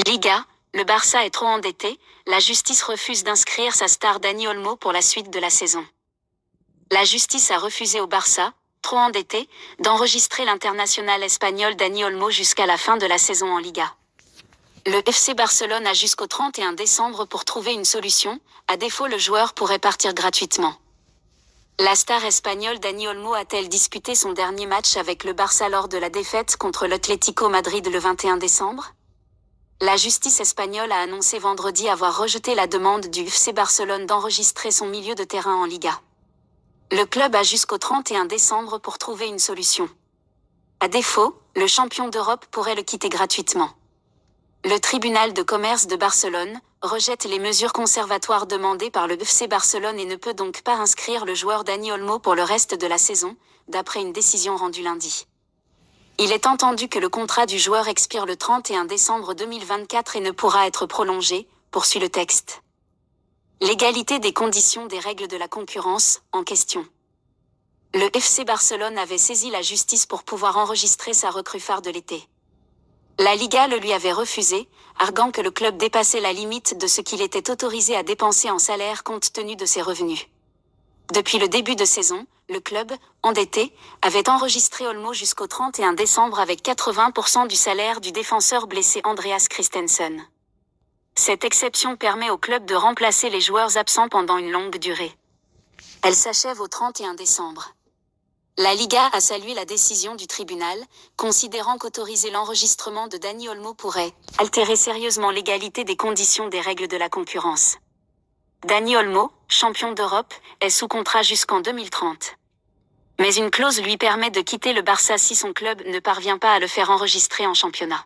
Liga, le Barça est trop endetté, la justice refuse d'inscrire sa star Dani Olmo pour la suite de la saison. La justice a refusé au Barça, trop endetté, d'enregistrer l'international espagnol Dani Olmo jusqu'à la fin de la saison en Liga. Le FC Barcelone a jusqu'au 31 décembre pour trouver une solution, à défaut le joueur pourrait partir gratuitement. La star espagnole Dani Olmo a-t-elle disputé son dernier match avec le Barça lors de la défaite contre l'Atlético Madrid le 21 décembre? La justice espagnole a annoncé vendredi avoir rejeté la demande du FC Barcelone d'enregistrer son milieu de terrain en Liga. Le club a jusqu'au 31 décembre pour trouver une solution. À défaut, le champion d'Europe pourrait le quitter gratuitement. Le tribunal de commerce de Barcelone rejette les mesures conservatoires demandées par le FC Barcelone et ne peut donc pas inscrire le joueur Dani Olmo pour le reste de la saison, d'après une décision rendue lundi. Il est entendu que le contrat du joueur expire le 31 décembre 2024 et ne pourra être prolongé, poursuit le texte. L'égalité des conditions des règles de la concurrence, en question. Le FC Barcelone avait saisi la justice pour pouvoir enregistrer sa recrue phare de l'été. La Liga le lui avait refusé, arguant que le club dépassait la limite de ce qu'il était autorisé à dépenser en salaire compte tenu de ses revenus. Depuis le début de saison, le club, endetté, avait enregistré Olmo jusqu'au 31 décembre avec 80% du salaire du défenseur blessé Andreas Christensen. Cette exception permet au club de remplacer les joueurs absents pendant une longue durée. Elle s'achève au 31 décembre. La Liga a salué la décision du tribunal, considérant qu'autoriser l'enregistrement de Dani Olmo pourrait altérer sérieusement l'égalité des conditions des règles de la concurrence. Dani Olmo, champion d'Europe, est sous contrat jusqu'en 2030. Mais une clause lui permet de quitter le Barça si son club ne parvient pas à le faire enregistrer en championnat.